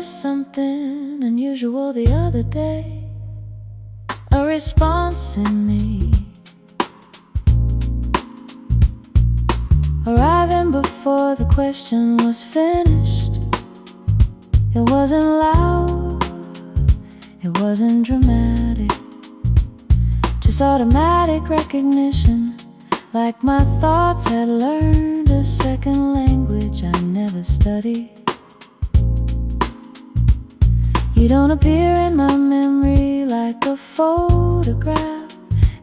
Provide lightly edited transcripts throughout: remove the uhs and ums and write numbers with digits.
Something unusual the other day, a response in me, arriving before the question was finished. It wasn't loud, it wasn't dramatic, just automatic recognition, like my thoughts had learned a second language I never studied. You don't appear in my memory like a photograph.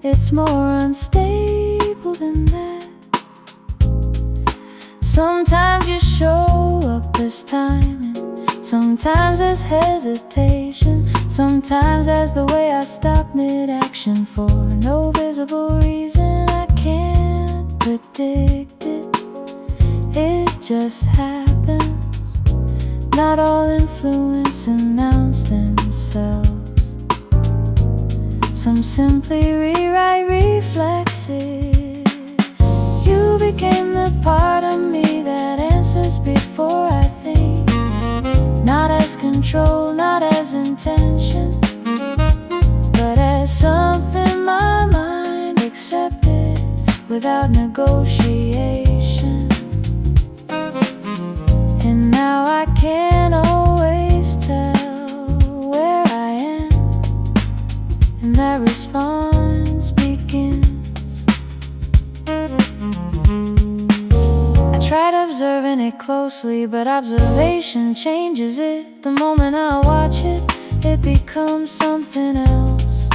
It's more unstable than that. Sometimes you show up as timing, sometimes as hesitation, sometimes as the way I stop mid-action for no visible reason. I can't predict it, it just happens. Not all influence announce themselves. Some simply rewrite reflexes. You became the part of me that answers before I think, not as control, not as intention, but as something my mind accepted without negotiation. And now I can't always tell where I am, and that response begins. I tried observing it closely, but observation changes it. The moment I watch it, it becomes something else,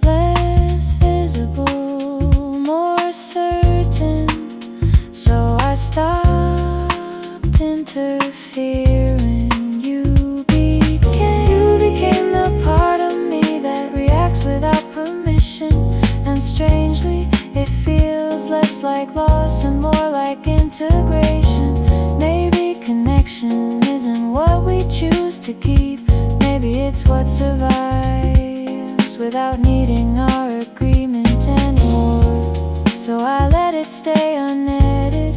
less visible, more certain. So I stopped interfering. You became the part of me that reacts without permission, and strangely it feels less like loss and more like integration. Maybe connection isn't what we choose to keep, maybe it's what survives without needing our agreement anymore. So I let it stay unedited,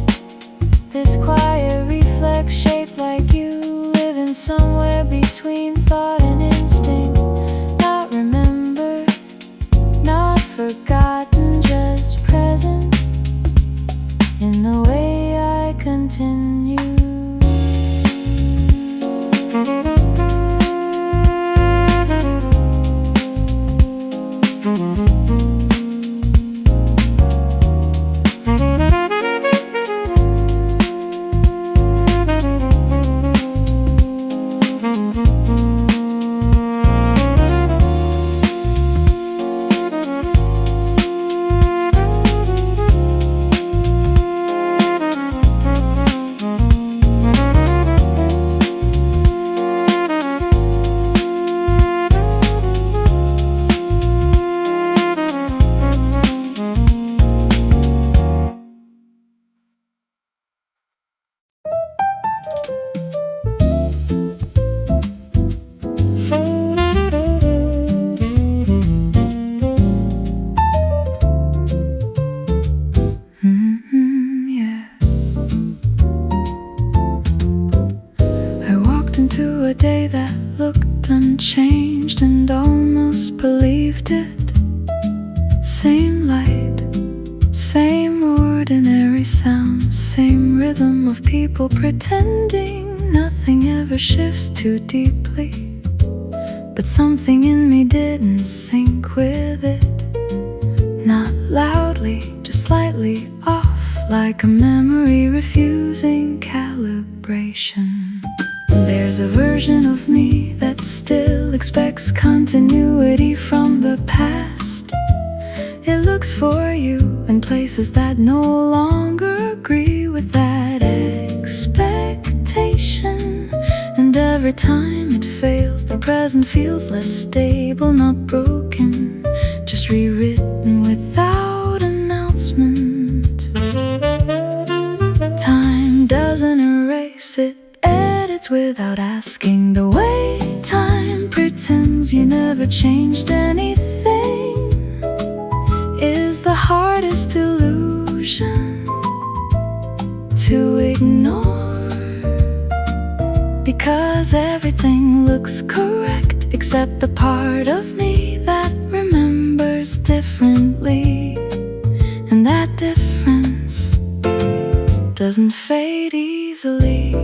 this quiet reflex shaped like you, living somewhere between thought and instinct. Not remembered, not forgotten, just present in the way I continue. A day that looked unchanged and almost believed it. Same light, same ordinary sounds, same rhythm of people pretending nothing ever shifts too deeply. But something in me didn't sync with it. Not loudly, just slightly off, like a memory refusing calibration. There's a version of me that still expects continuity from the past. It looks for you in places that no longer agree with that expectation. And every time it fails, the present feels less stable, not broken, just rewritten without an announcement. Time doesn't erase it, edits without asking. The way time pretends you never changed anything is the hardest illusion to ignore, because everything looks correct except the part of me that remembers differently, and that difference doesn't fade easily.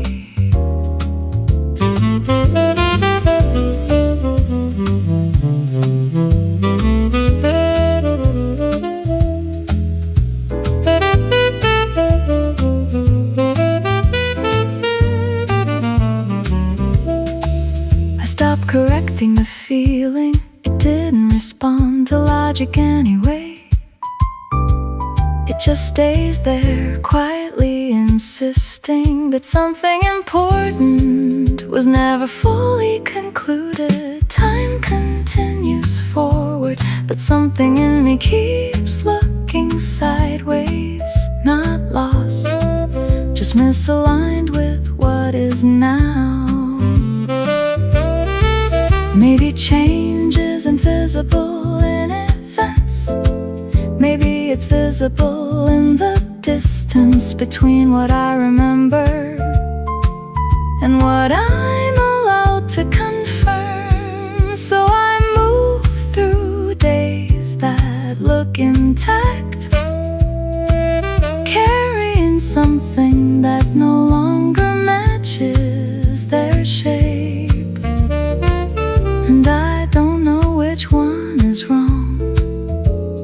I stopped correcting the feeling, it didn't respond to logic anyway. It just stays there, quietly insisting that something important was never fully concluded. Time continues forward, but something in me keeps looking sideways. Not lost, just misaligned with what is now. Maybe change isn't visible in events. Maybe it's visible in the distance between what I remember and what I'm allowed to confirm. So I move through days that look intact, carrying something that no longer matches their shape. And I don't know which one is wrong,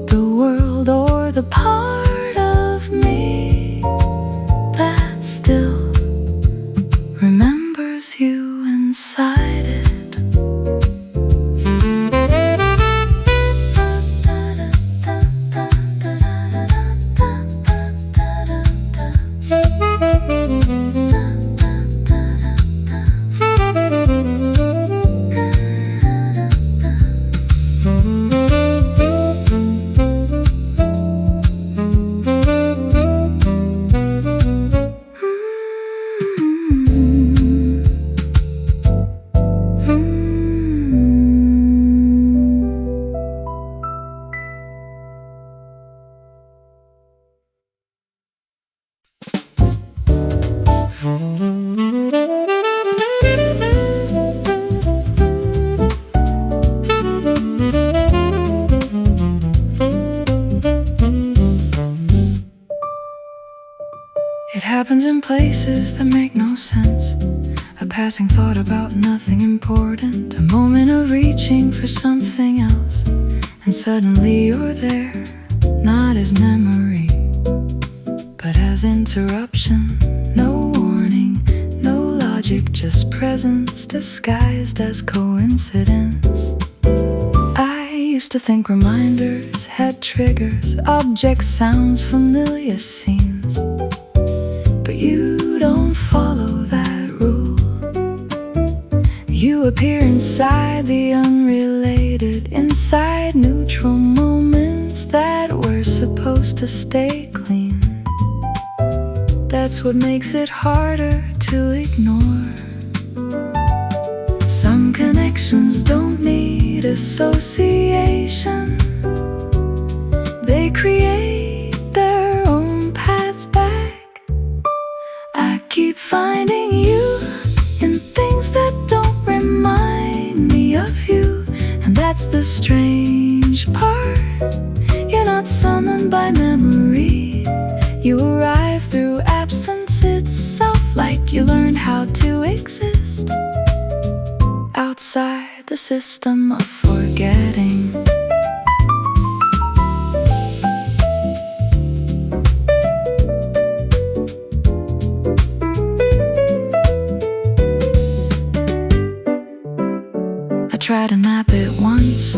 the world or the part of me that still remembers you inside it. It happens in places that make no sense. A passing thought about nothing important, a moment of reaching for something else, and suddenly you're there, not as memory, but as interruption. No warning, no logic, just presence disguised as coincidence. I used to think reminders had triggers, objects, sounds, familiar scenes. But you don't follow that rule. You appear inside the unrelated, inside neutral moments that were supposed to stay clean. That's what makes it harder to ignore. Some connections don't need association. They create their own paths back. I keep finding you in things that don't remind me of you, and that's the strange part. You're not summoned by memory. You arrive through absence itself, like you learned how to exist outside the system of forgetting. Try to map it once,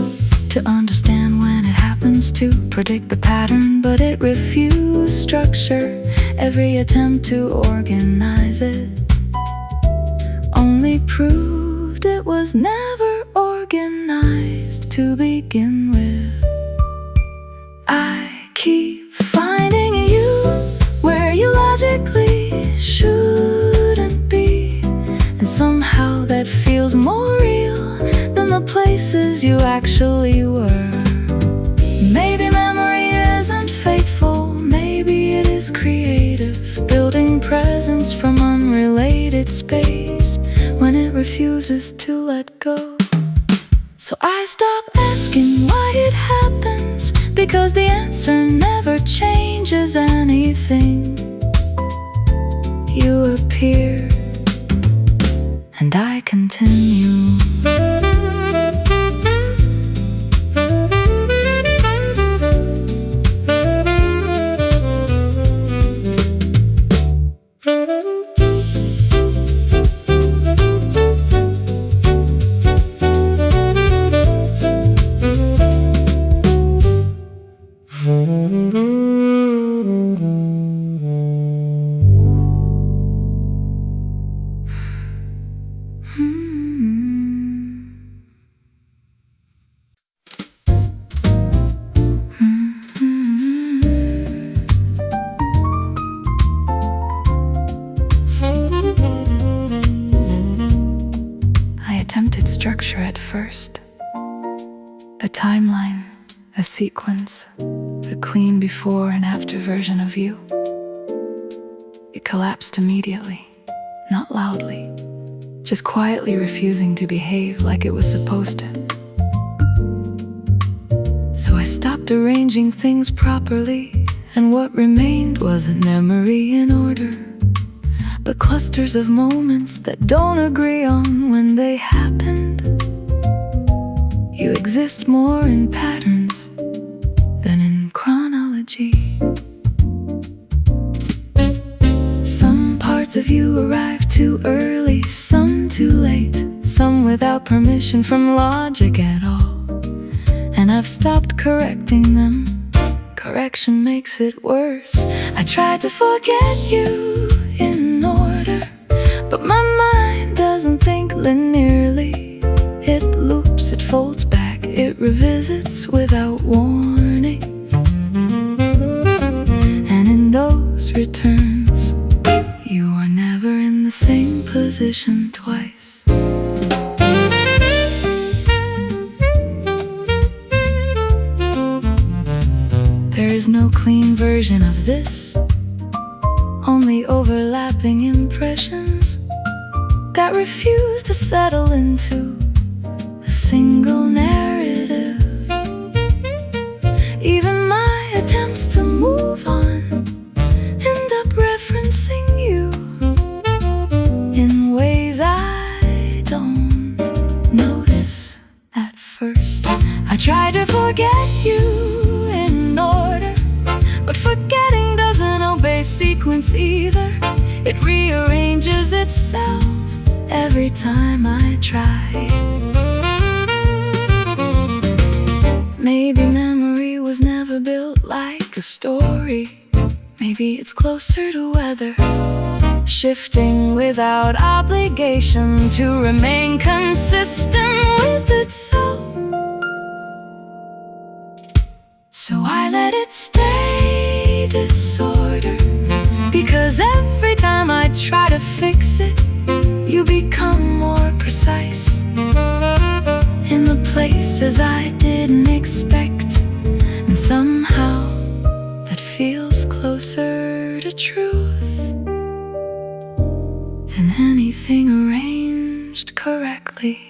to understand when it happens, to predict the pattern, but it refused structure. Every attempt to organize it only proved it was never organized to begin with. I keep finding you actually were. Maybe memory isn't faithful, maybe it is creative, building presence from unrelated space when it refuses to let go. So I stop asking why it happens, because the answer never changes anything. You appear, and I continue. Attempted structure at first, a timeline, a sequence, a clean before and after version of you. It collapsed immediately, not loudly, just quietly refusing to behave like it was supposed to. So I stopped arranging things properly, and what remained wasn't memory in order, but clusters of moments that don't agree on when they happened. You exist more in patterns than in chronology. Some parts of you arrive too early, some too late, some without permission from logic at all. And I've stopped correcting them. Correction makes it worse. I tried to forget you in order, but my mind doesn't think linearly. It loops, it folds back, it revisits without warning. And in those returns, you are never in the same position twice. There is no clean version of this, only overlapping impressions that refuse to settle into a single narrative. Even my attempts to move on end up referencing you in ways I don't notice at first. I try to forget you in order, but forgetting doesn't obey sequence either. It rearranges itself every time I try. Maybe memory was never built like a story. Maybe it's closer to weather, shifting without obligation to remain consistent with itself. So I let it stay disorder, because every time I try to fix it, you become more precise in the places I didn't expect. And somehow that feels closer to truth than anything arranged correctly.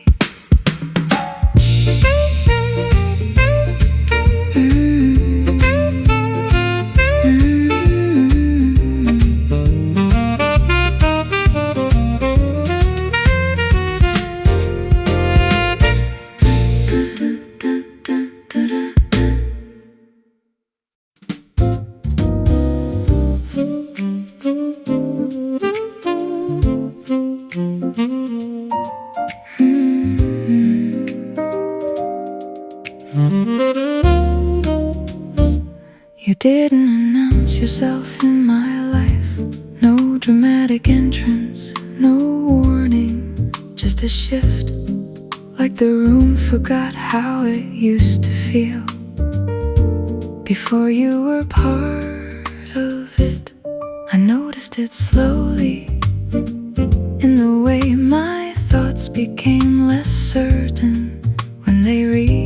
You didn't announce yourself in my life. No dramatic entrance, no warning, just a shift, like the room forgot how it used to feel before you were part of it. I noticed it slowly, in the way my thoughts became less certain when they reached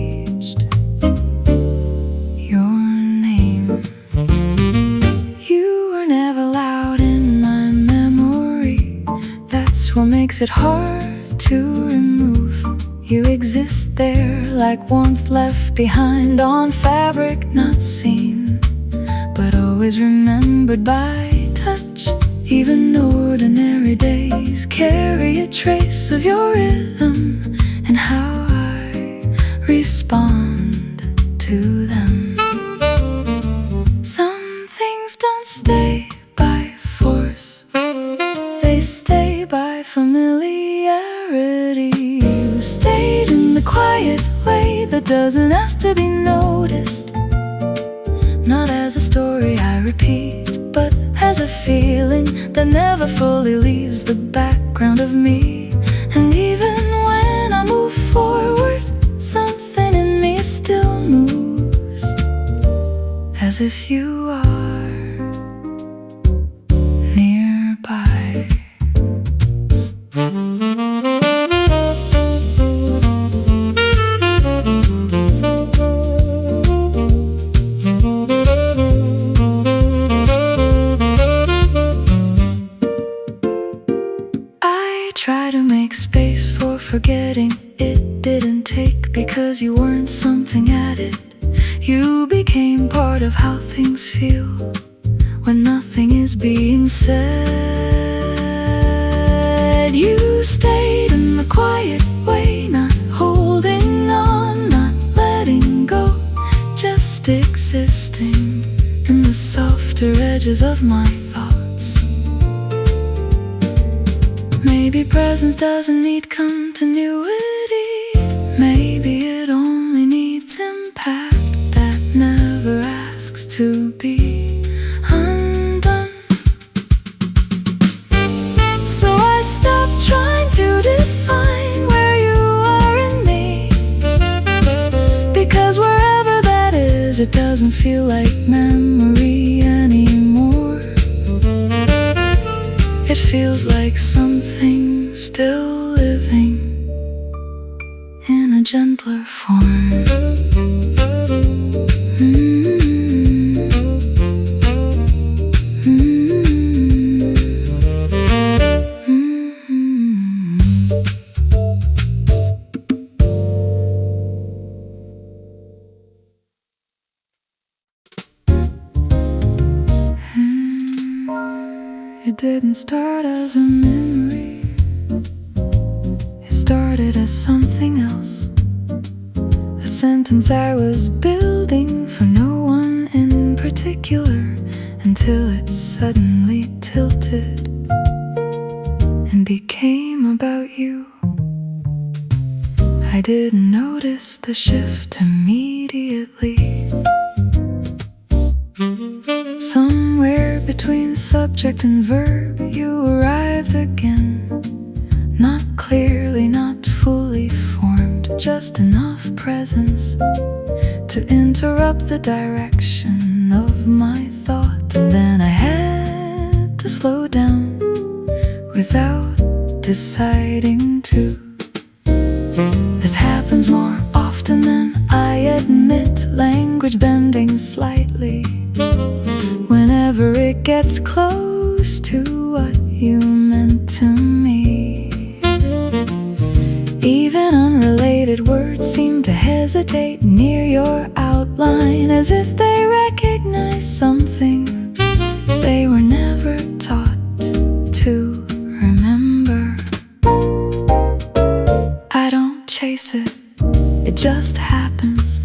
makes it hard to remove. You exist there like warmth left behind on fabric not seen, but always remembered by touch. Even ordinary days carry a trace of your rhythm and how I respond to them. Some things don't stay by force, they stay by familiarity. You stayed in the quiet way that doesn't ask to be noticed, not as a story I repeat, but as a feeling that never fully leaves the background of me. And even when I move forward, something in me still moves, as if you are nearby. Try to make space for forgetting. It didn't take, because you weren't something added. You became part of how things feel when nothing is being said. You stayed in the quiet way, not holding on, not letting go, just existing in the softer edges of my thoughts. Maybe presence doesn't need continuity. Maybe it only needs impact that never asks to be undone. So I stopped trying to define where you are in me, because wherever that is, it doesn't feel like memory anymore. It feels like something still living in a gentler form. It didn't start as a memory, it started as something else. A sentence I was building for no one in particular, until it suddenly tilted and became about you. I didn't notice the shift immediately. Somewhere between subject and verb, you arrived again. Not clearly, not fully formed, just enough presence to interrupt the direction of my thought. And then I had to slow down without deciding to. This happens more often than I admit, language bending slightly whenever it gets close to what you meant to me. Even unrelated words seem to hesitate near your outline, as if they recognize something they were never taught to remember. I don't chase it, it just happens,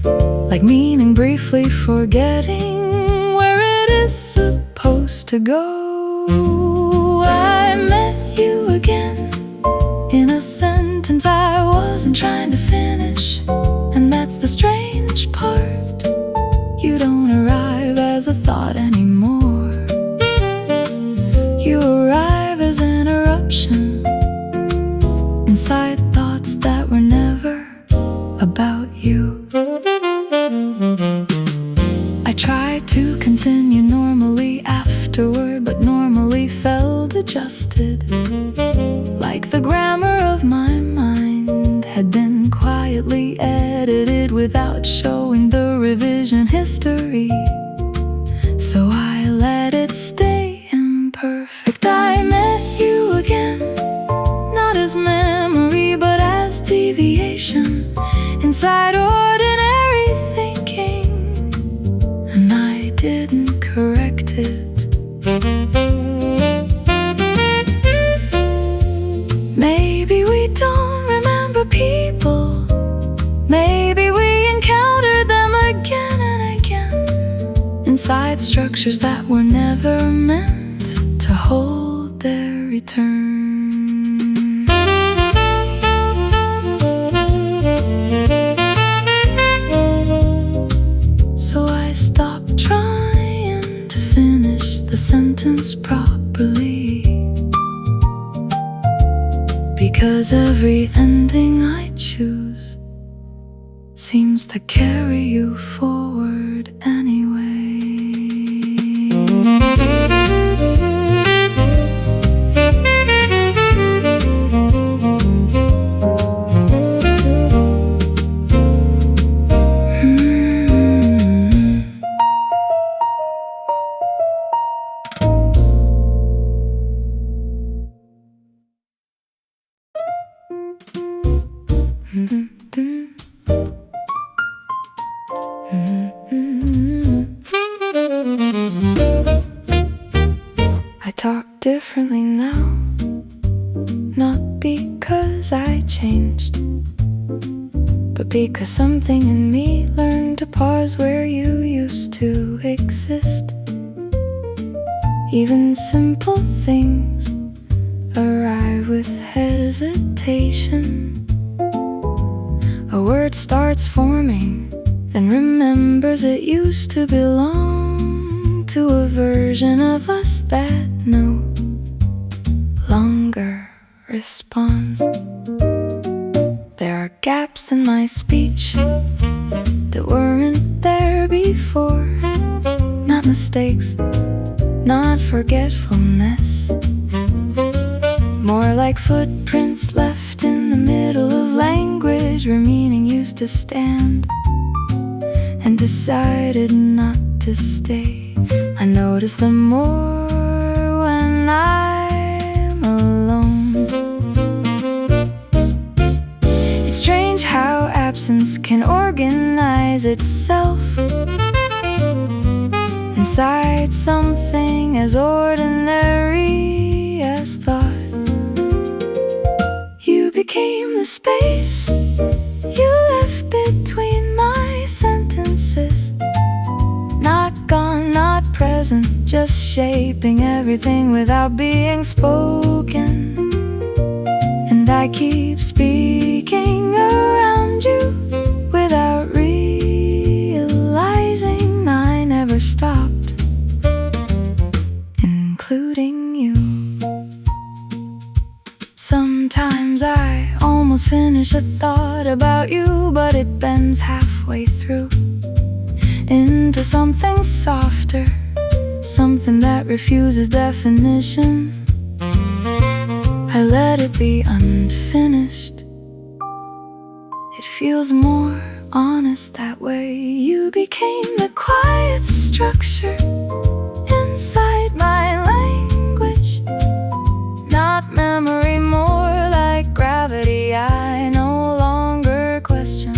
like meaning briefly forgetting where it is supposed to go. I met you again in a sentence I wasn't trying to finish, and that's the strange part. You don't arrive as a thought anymore, you arrive as an eruption inside thoughts that were never about you. I tried to continue normally afterward, but normally felt adjusted, like the grammar of my mind had been quietly edited without showing the revision history. So I let it stay imperfect. I met you again, not as didn't correct it. Maybe we don't remember people. Maybe we encountered them again and again, inside structures that were never meant to hold their return. So I stopped trying to finish the sentence properly, because every ending I choose seems to carry you forward anyway. I talk differently now, not because I changed, but because something in me learned to pause where you used to exist. Even simple things arrive with hesitation. A word starts forming, then remembers it used to belong to a version of us that no longer responds. There are gaps in my speech that weren't there before. Not mistakes, not forgetfulness, more like footprints left in the middle of language where meaning used to stand and decided not to stay. I notice them more when I'm alone. It's strange how absence can organize itself inside something as ordinary as thought. You became the space you left between my sentences. Not gone, not present, just shaping everything without being spoken. And I keep speaking around you without realizing I never stopped, including you. Sometimes I almost finish a thought about you, but it bends halfway through into something softer, something that refuses definition. I let it be unfinished. It feels more honest that way. You became the quiet structure inside my language, not memory, more like gravity I no longer question.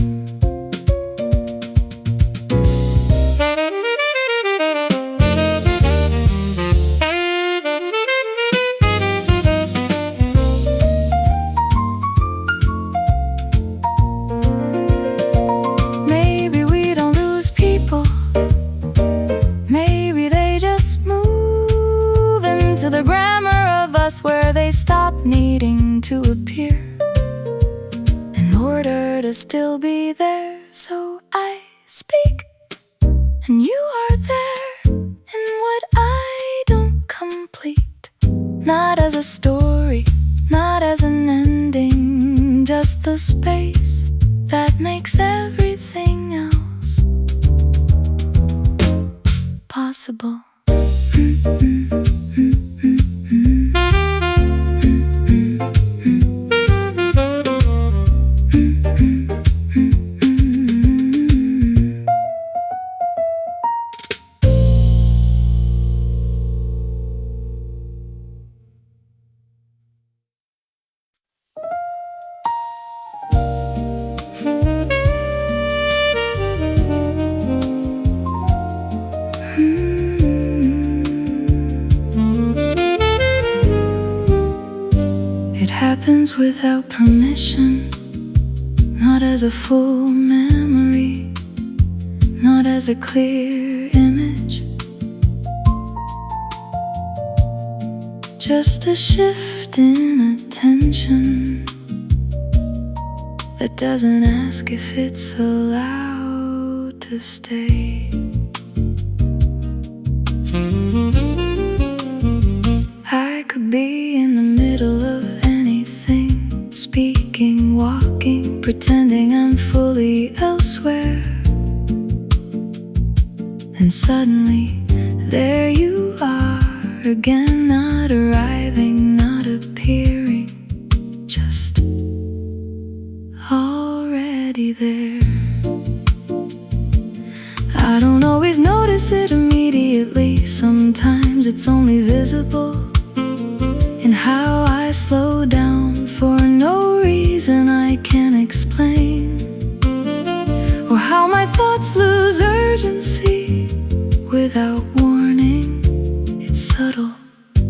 Maybe we don't lose people, maybe they just move into the grammar of us where they stop needing to appear in order to still be there. So I speak, and you are there in what I don't complete. Not as a story, not as an ending, just the space that makes everything else possible. happens without permission, not as a full memory, not as a clear image, just a shift in attention that doesn't ask if it's allowed to stay. I could be in the middle of anything, speaking, walking, pretending I'm fully elsewhere. And suddenly, there you are again, not arriving, not appearing, just already there. I don't always notice it immediately. Sometimes it's only visible in how I slow down for no reason I can't explain, or how my thoughts lose urgency without warning. It's subtle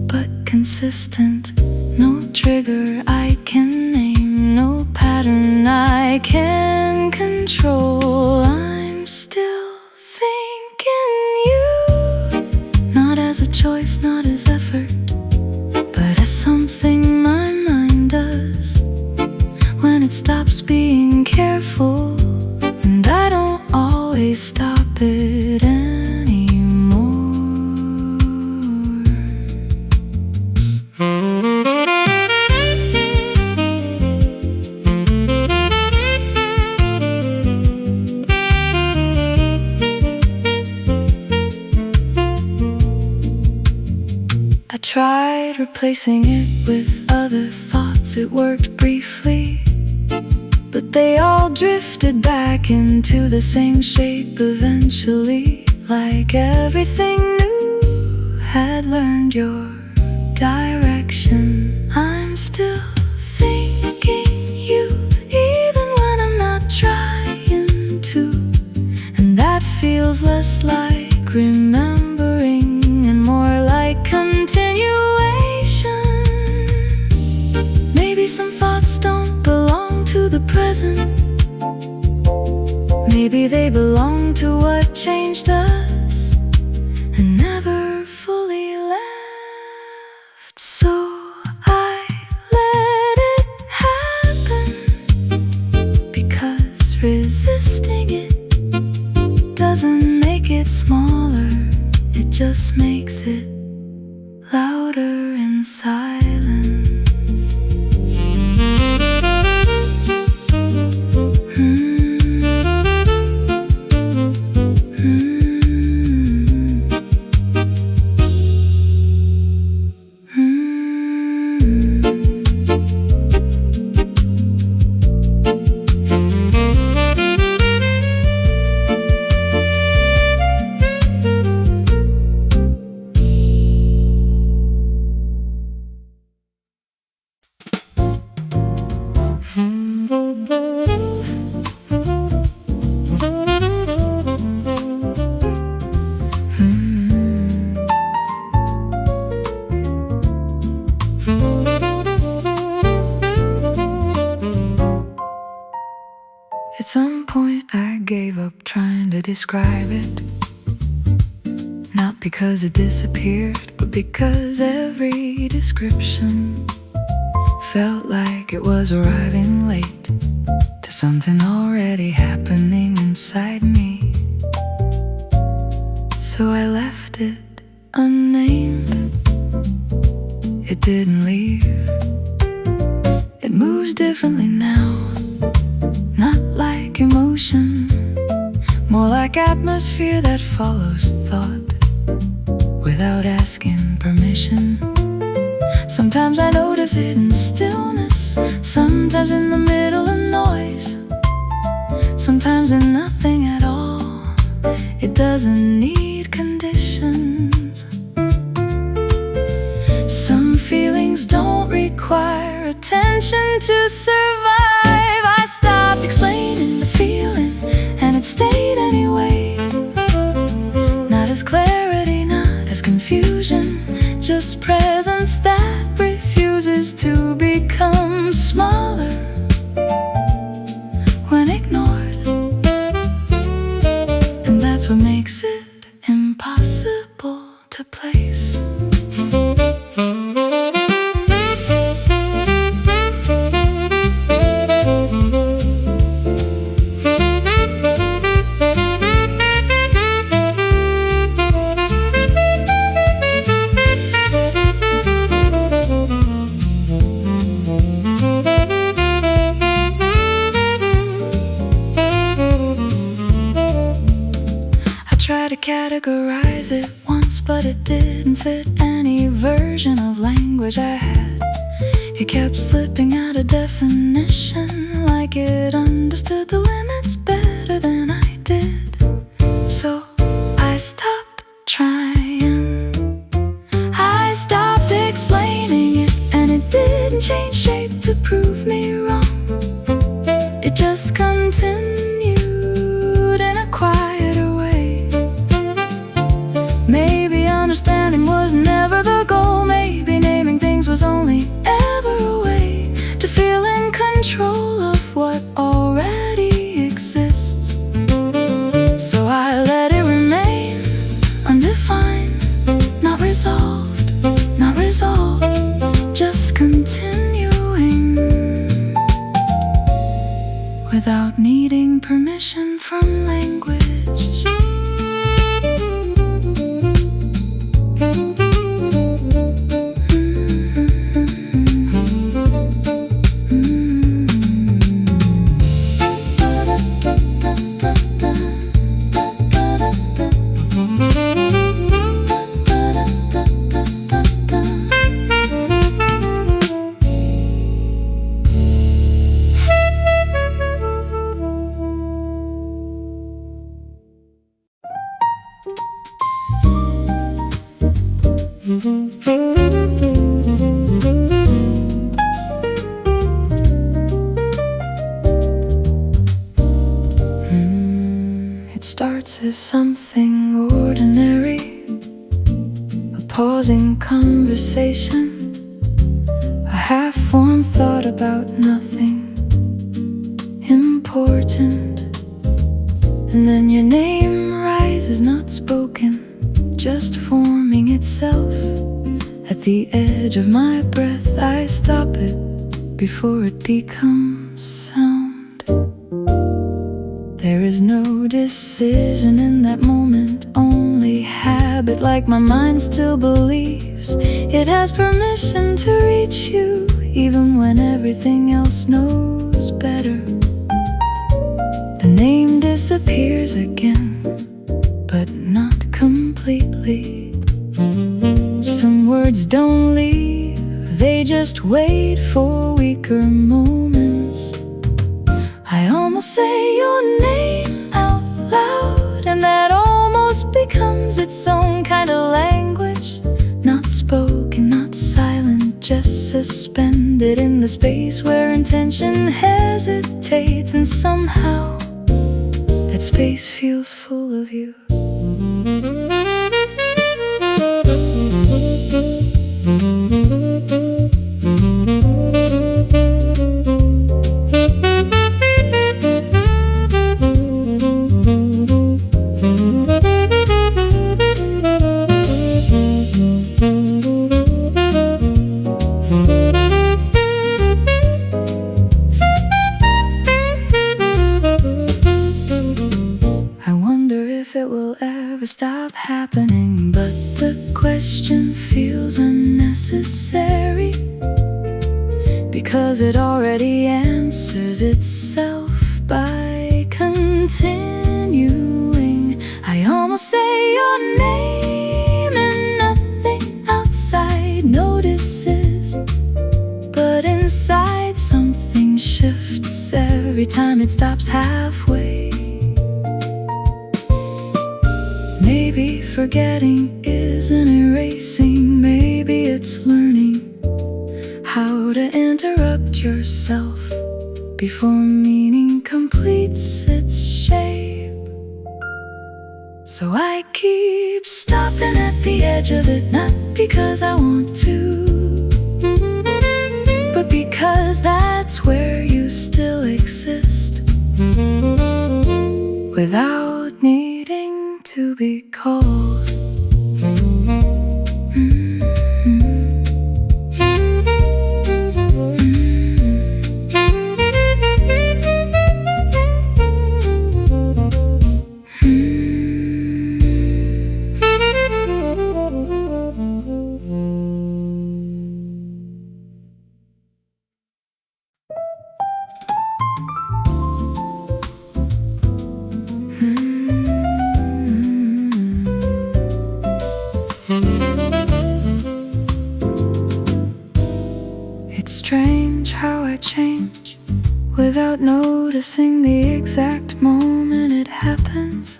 but consistent, no trigger I can name, no pattern I can control. I'm still thinking you, not as a choice, not as effort, but as something my mind does when it stops being careful. And I don't always stop it anymore. I tried replacing it with other thoughts. It worked briefly, but they all drifted back into the same shape eventually, like everything new had learned your direction. I'm still thinking you, even when I'm not trying to, and that feels less like remembering and more like continuation. Maybe some thoughts don't belong to the present, maybe they belong to what changed us and never fully left. So I let it happen, because resisting it doesn't make it smaller, it just makes it louder in silence. At some point I gave up trying to describe it, not because it disappeared, but because every description felt like it was arriving late to something already happening inside me. So I left it unnamed. It didn't leave. It moves differently now, not like emotion, more like atmosphere that follows thought without asking permission. Sometimes I notice it in stillness, sometimes in the middle of noise, sometimes in nothing at all. It doesn't need conditions. Some feelings don't require attention to survive. I stopped explaining the feeling, and it stayed anyway. Not as clarity, not as confusion, just presence that refuses chooses to become smaller when ignored, and that's what makes it impossible to place. Tried to categorize it once, but it didn't fit any version of language I had. It kept slipping out of definition, like it understood the limits better than I did. So I stopped trying, I stopped explaining it, and it didn't change shape to prove me wrong. It just continued in a quieter way. Maybe understanding was never the goal. Maybe naming things was only ever a way to feel in control of what already exists. So I let it remain undefined, not resolved, not resolved, just continuing without needing permission from language. It starts as something ordinary, a pausing conversation, a half-formed thought about nothing important. And then your name rises, not spoken, just forming itself. At the edge of my breath, I stop it before it becomes sound. There is no decision in that moment, only habit, like my mind still believes it has permission to reach you, even when everything else knows better. The name disappears again, but not completely. Some words don't leave, they just wait for weaker moments. I almost say your name out loud, and that almost becomes its own kind of language. Not spoken, not silent, just suspended in the space where intention hesitates, and somehow that space feels full of you. It will ever stop happening, but the question feels unnecessary, because it already answers itself by continuing. I almost say your name and nothing outside notices, but inside something shifts every time it stops halfway. Maybe forgetting isn't erasing, maybe it's learning how to interrupt yourself before meaning completes its shape. So I keep stopping at the edge of it, not because I want to, because that's where you still exist, without needing to be called. It's strange how I change without noticing the exact moment it happens.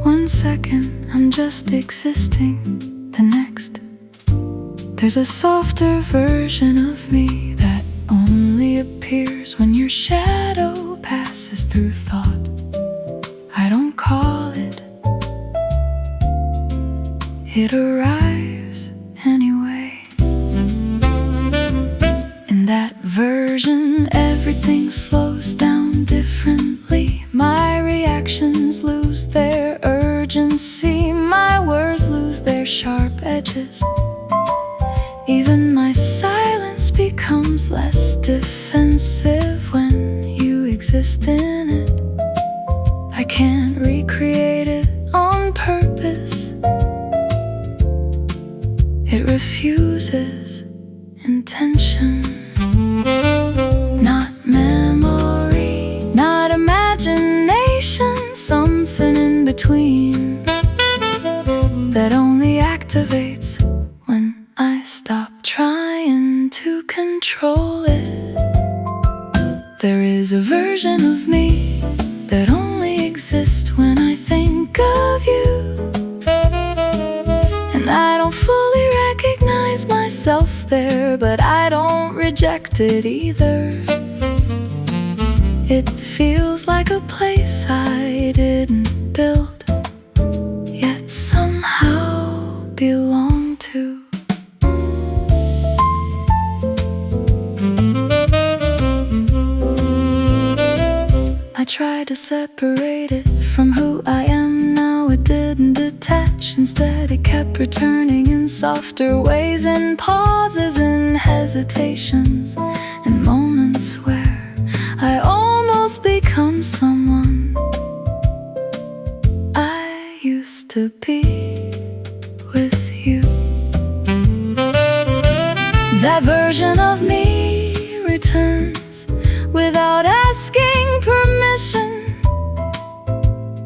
1 second I'm just existing, the next there's a softer version of me that only appears when your shadow passes through thought. I don't call it, it arrives anyway. In that version, everything slows down differently. My reactions lose their urgency, my words lose their sharp edges. Even my silence becomes less defensive when you exist in it. I can't recreate it on purpose. It refuses intention. Not memory, not imagination, something in between that only activates when I stop trying to control it. There is a version of me that only exists when I think of you, and I don't fully recognize myself there, but I don't reject it either. It feels like a place I didn't build, yet somehow belong to. I tried to separate it from who I am now, it didn't detach. Instead it kept returning in softer ways, in pauses, in hesitations, in moments where I almost become someone I used to be with you. That version of me returns without asking permission.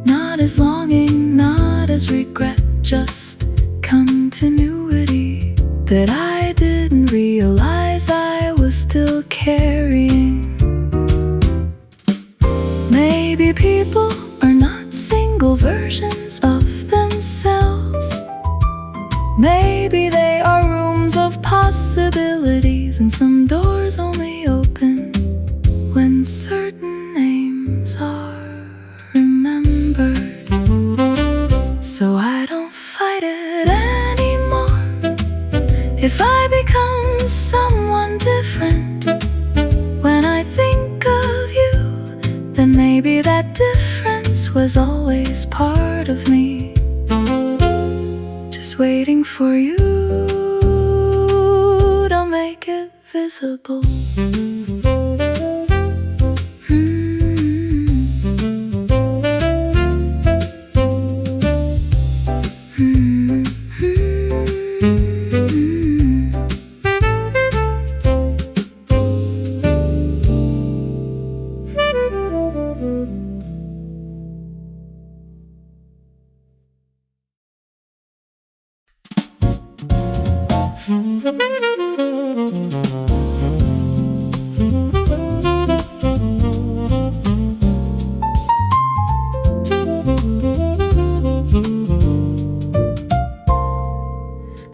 Not as longing, not as regret, just continuity that I didn't realize I was still carrying. Maybe people are not single versions of themselves. Maybe they are rooms of possibilities, and some doors only open when certain names are remembered. So I don't fight it anymore. If I become someone different when I think of you, then maybe that difference was always part of me, just waiting for you to make it visible.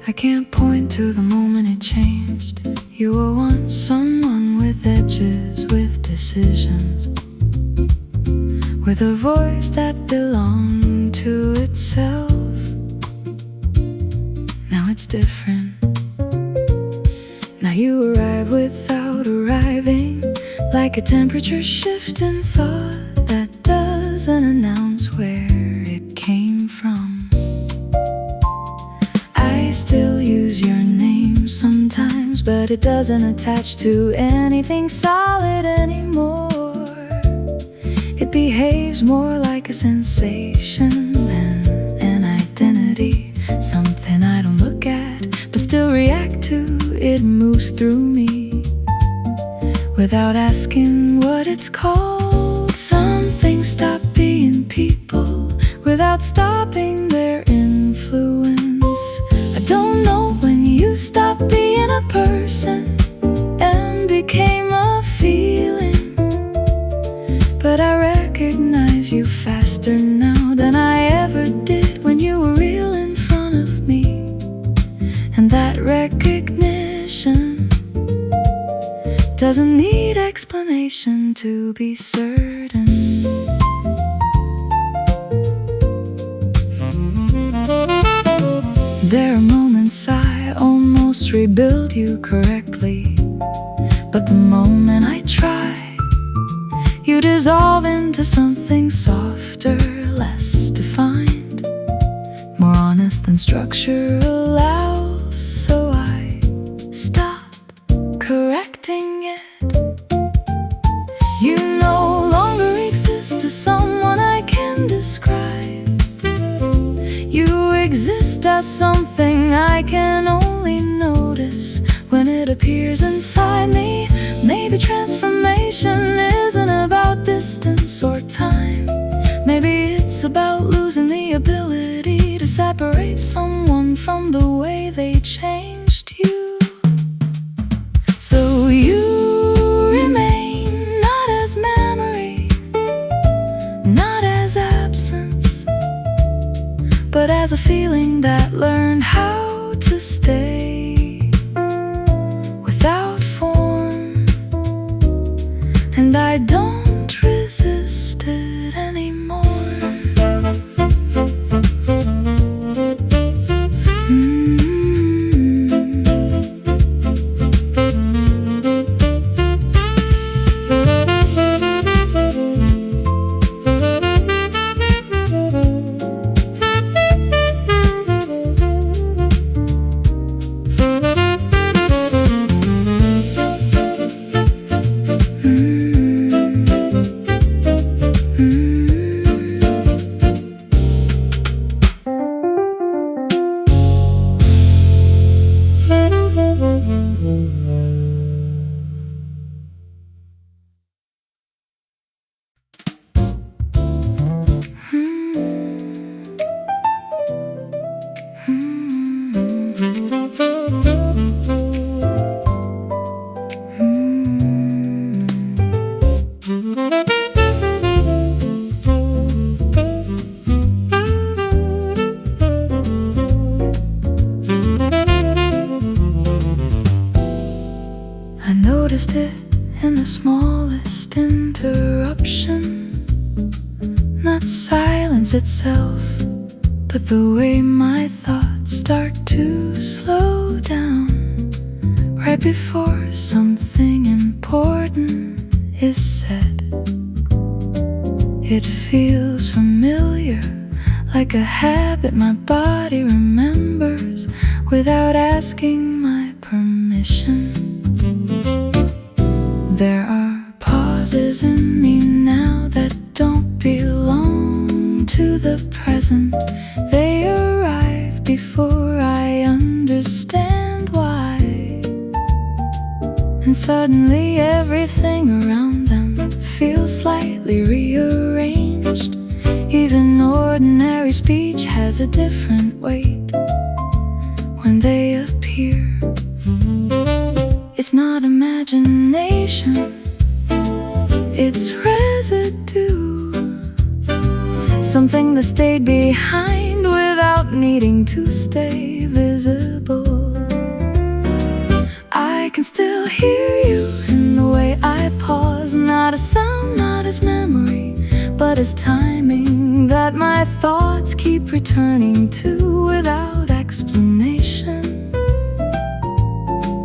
I can't point to the moment it changed. You were once someone with edges, with decisions, with a voice that belonged to itself. Now it's different. Now you arrive without a like a temperature shift in thought that doesn't announce where it came from. I still use your name sometimes, but it doesn't attach to anything solid anymore. It behaves more like a sensation than an identity, something I don't look at but still react to. It moves through me without asking what it's called. Some things stop being people without stopping their influence. I don't know when you stopped being a person and became a feeling, but I recognize you faster now than I ever did when you were real in front of me. And that recognition doesn't need explanation to be certain. There are moments I almost rebuild you correctly, but the moment I try, you dissolve into something softer, less defined, more honest than structure allows. So I stop correcting it. You no longer exist as someone I can describe. You exist as something I can only notice when it appears inside me. Maybe transformation isn't about distance or time. Maybe it's about losing the ability to separate someone from the way they changed you. So you remain not as memory, not as absence, but as a feeling that learned how to stay without form. And I don't resist it anymore. I noticed it in the smallest interruption, not silence itself, but the way my thoughts start to slow down right before something important is said. It feels familiar, like a habit my body remembers without asking my permission. There are pauses in me now that don't belong to the present. They arrive before I understand why, and suddenly everything around them feels slightly rearranged. Even ordinary speech has a different weight when they appear. It's not imagination, it's residue, something that stayed behind without needing to stay visible. I can still hear you in the way I pause, not as sound, not as memory, but as timing that my thoughts keep returning to without explanation.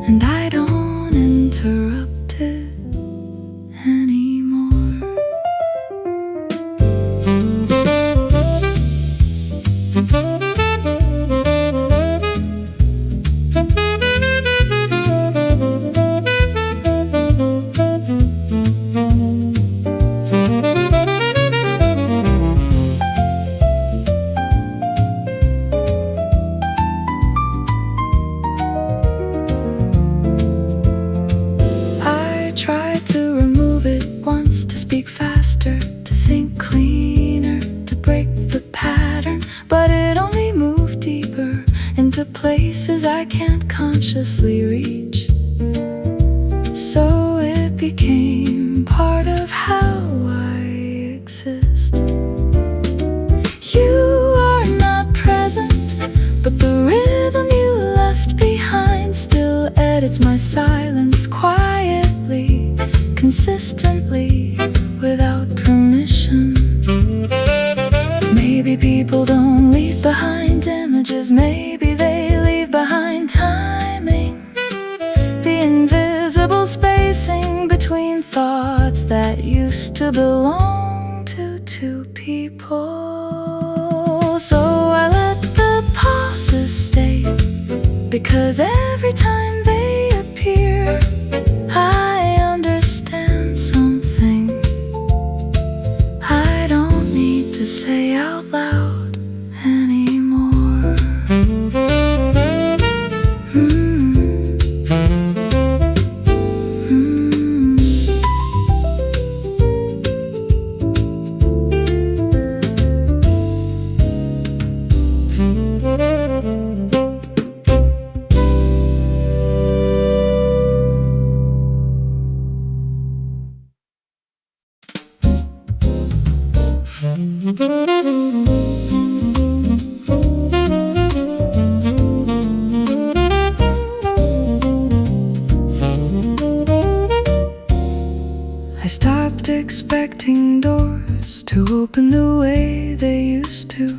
And I don't interrupt it to places I can't consciously reach. So it became part of how I exist. You are not present, but the rhythm you left behind still edits my silence quietly, consistently, without permission. Maybe people don't leave behind images, maybe they leave behind timing, the invisible spacing between thoughts that used to belong to two people. So I let the pauses stay, because every time they appear, I understand something I don't need to say out loud anymore. I stopped expecting doors to open the way they used to.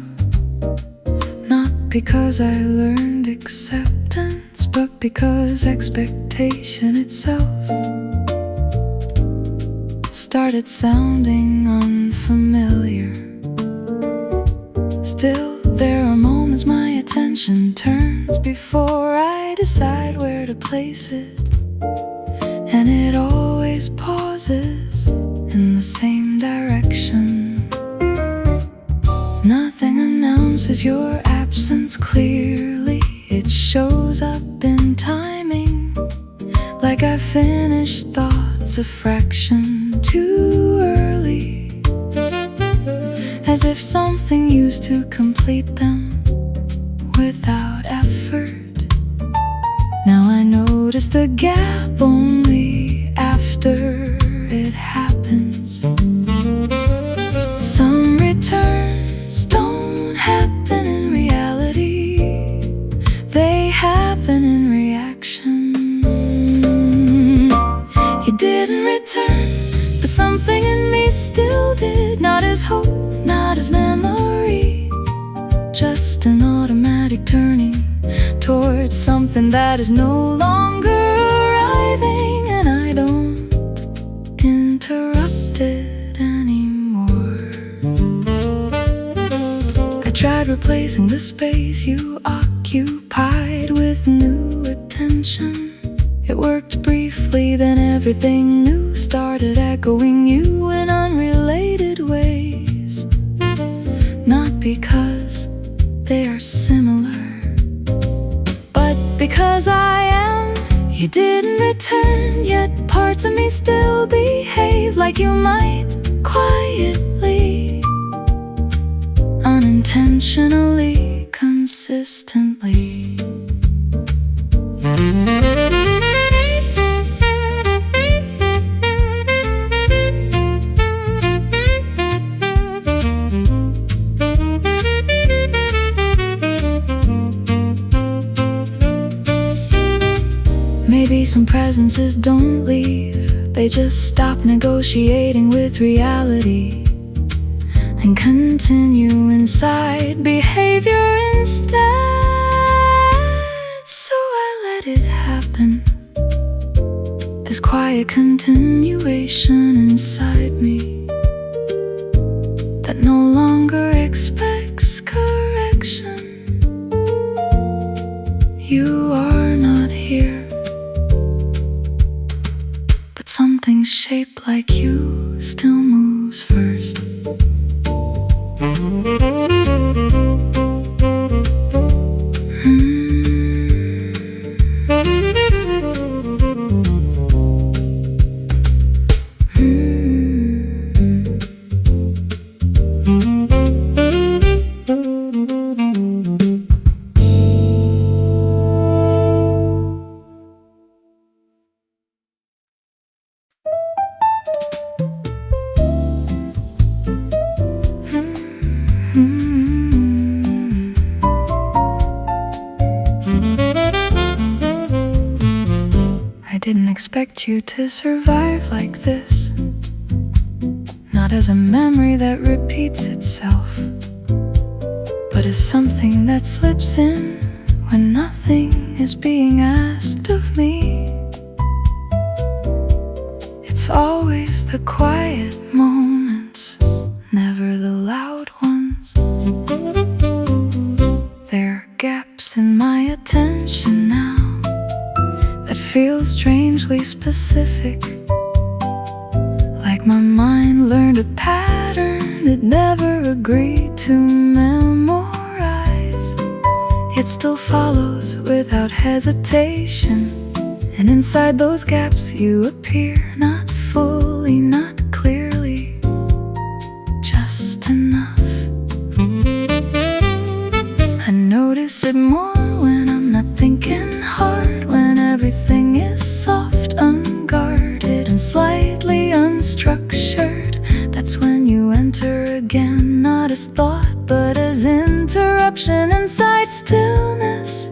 Not because I learned acceptance, but because expectation itself started sounding unfamiliar. Still, there are moments my attention turns before I decide where to place it, and it always pauses in the same direction. Nothing announces your absence clearly, it shows up in timing, like I finished thoughts a fraction too early, as if something used to complete them without effort. Now I notice the gap only after it happens. Some returns don't happen in reality, they happen in reaction. You didn't return, but something in me still did. Not as hope, not as memory, just an automatic turning towards something that is no longer arriving, and I don't interrupt it anymore. I tried replacing the space you occupied with new attention. It worked briefly, then everything new started echoing you in unrelated ways. Not because they are similar, but because I am. You didn't return, yet parts of me still behave like you might, quietly, unintentionally, consistently. Maybe some presences don't leave, they just stop negotiating with reality and continue inside behavior instead. So I let it happen, this quiet continuation inside me that no longer expects correction. You are not here, something shaped like you still moves first. didn't expect you to survive like this, not as a memory that repeats itself, but as something that slips in when nothing is being asked of me. It's always the quiet moments, never the loud ones. There are gaps in my attention now that feel strangely specific, like my mind learned a pattern it never agreed to memorize. It still follows without hesitation, and inside those gaps you appear, not fully, not clearly, just enough. I notice it more when I'm not thinking hard, when everything is soft, unguarded, and slightly unstructured. That's when you enter again, not as thought, but as interruption inside stillness.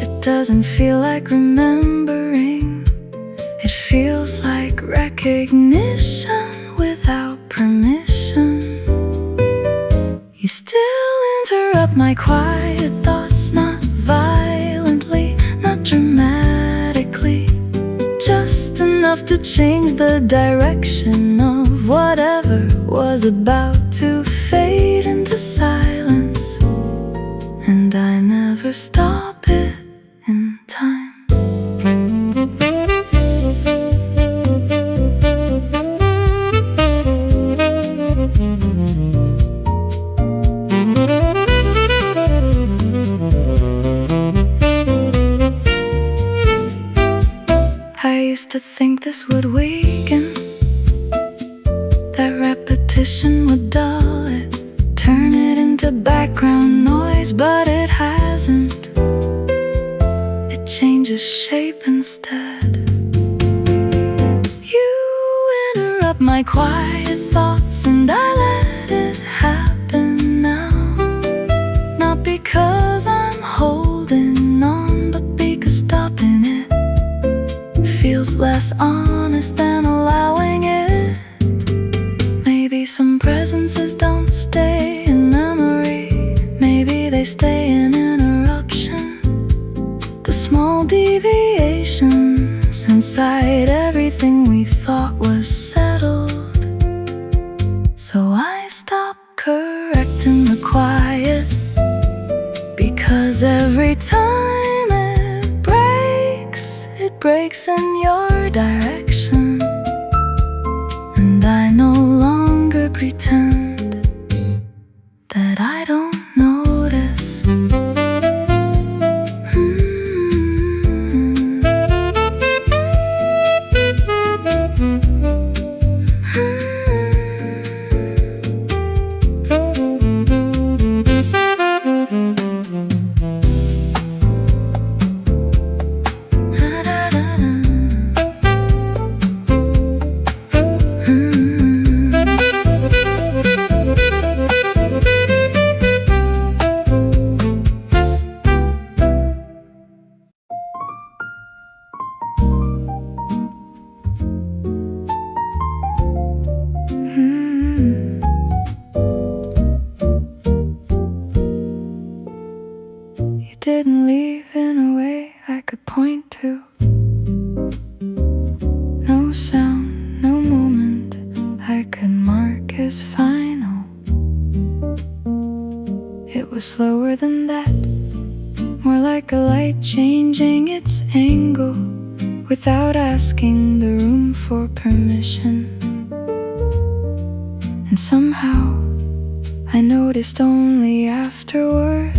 It doesn't feel like remembering, it feels like recognition without permission. You still interrupt my quiet thoughts, not violently, not dramatically, just enough to change the direction of whatever was about to fade into silence. And I never stop it in time. I used to think this would weaken, that repetition would dull it, turn it into background noise, but it hasn't. It changes shape instead. You interrupt my quiet thoughts and I let it happen now, not because I'm holding on, but because stopping it feels less honest than allowing it. Maybe some presences don't stay in memory, maybe they stay in interruption, the small deviations inside everything we thought was settled. So I stop correcting the quiet, because every time it breaks in your direction, and I no longer pretend that I don't notice. You didn't leave in a way I could point to. No sound, no moment I could mark as final. It was slower than that, more like a light changing its angle without asking the room for permission. And somehow I noticed only afterward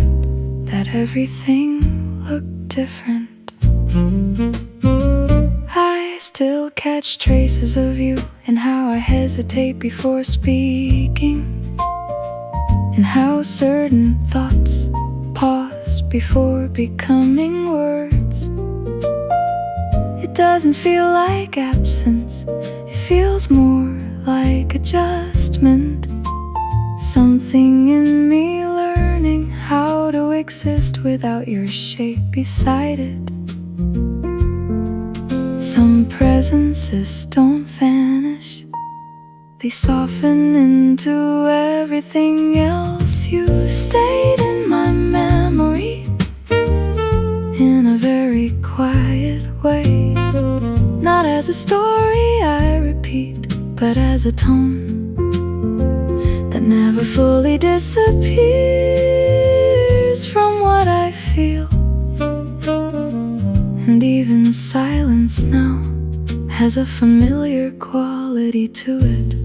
that everything looked different. I still catch traces of you in how I hesitate before speaking, in how certain thoughts pause before becoming words. It doesn't feel like absence, it feels more like adjustment. Something in me learning how to exist without your shape beside it. Some presences don't vanish, they soften into everything else. You stayed in my memory in a very quiet way, not as a story I repeat, but as a tone that never fully disappears from what I feel. And even silence now has a familiar quality to it.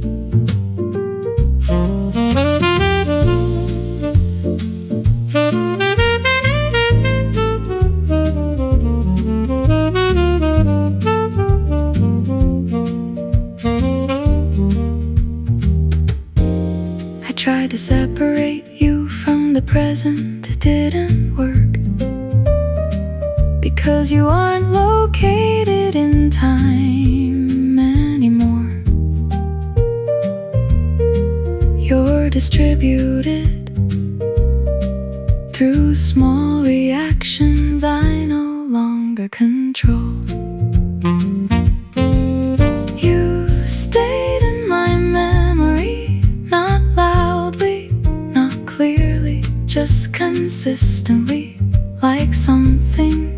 I tried to separate you from the present, it didn't work, because you aren't located in time anymore. You're distributed through small reactions I no longer control. You stayed in my memory, not loudly, not clearly, just consistently, like something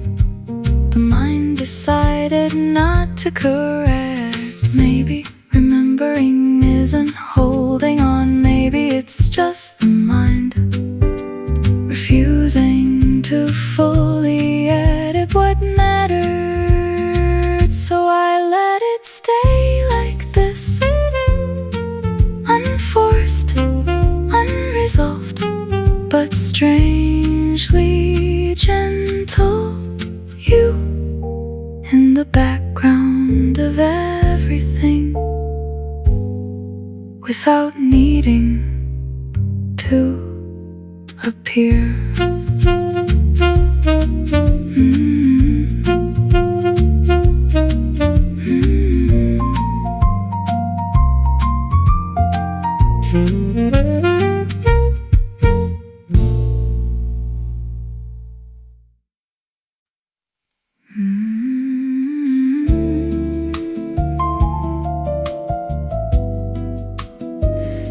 the mind decided not to correct. Maybe remembering isn't holding on, maybe it's just the mind refusing to fully edit what mattered. So I let it stay like this, unforced, unresolved, but strangely gentle. You in the background of everything, without needing to appear.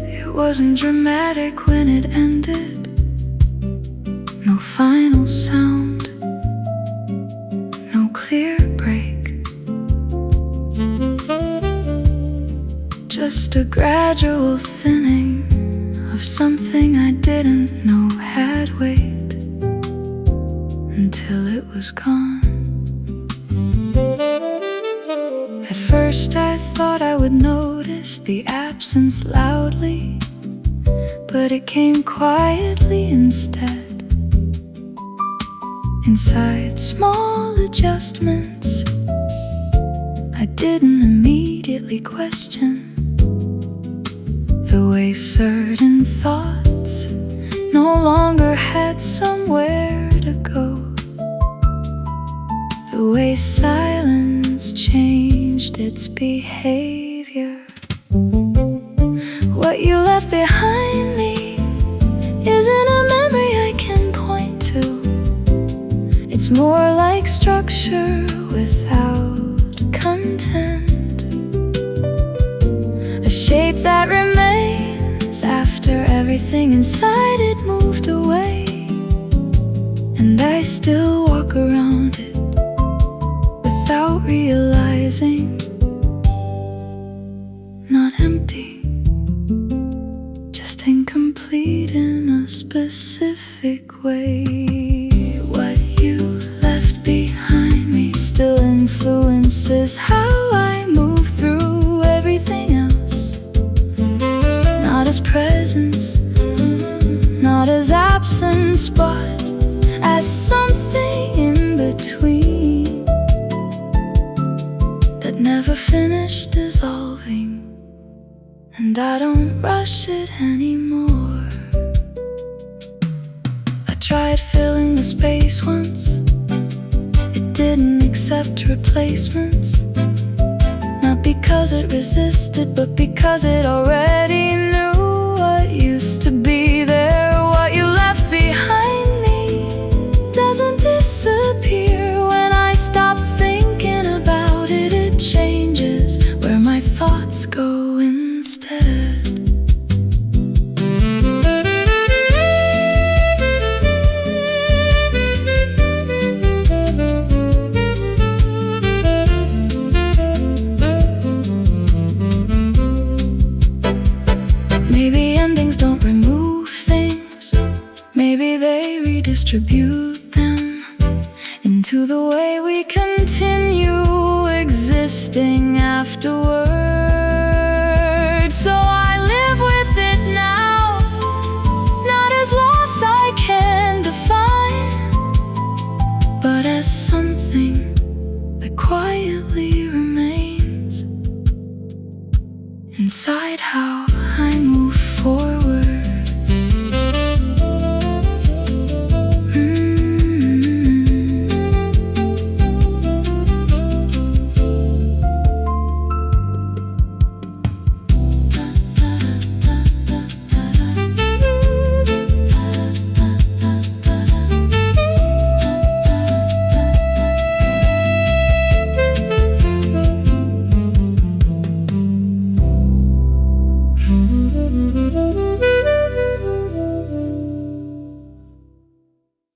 It wasn't dramatic when it ended, no final sound, no clear break, just a gradual thinning of something I didn't know had weight, until it was gone. At first I thought I would notice the absence loudly, but it came quietly instead. Inside small adjustments I didn't immediately question, the way certain thoughts no longer had somewhere to go, the way silence changed its behavior. What you left behind me isn't a memory I can point to. It's more like structure without content, a shape that remains after everything inside it moved away. And I still walk around it without realizing, not empty, just incomplete in a specific way. What you left behind me still influences how I move through everything else, not as presence, not as absence, but as something in between that never finished dissolving. And I don't rush it anymore. I tried filling the space once, it didn't accept replacements, not because it resisted, but because it already knew what used to be there. What you left behind me doesn't disappear when I stop thinking about it. to the way we continue existing afterward. So I live with it now, not as loss I can define, but as something that quietly remains inside how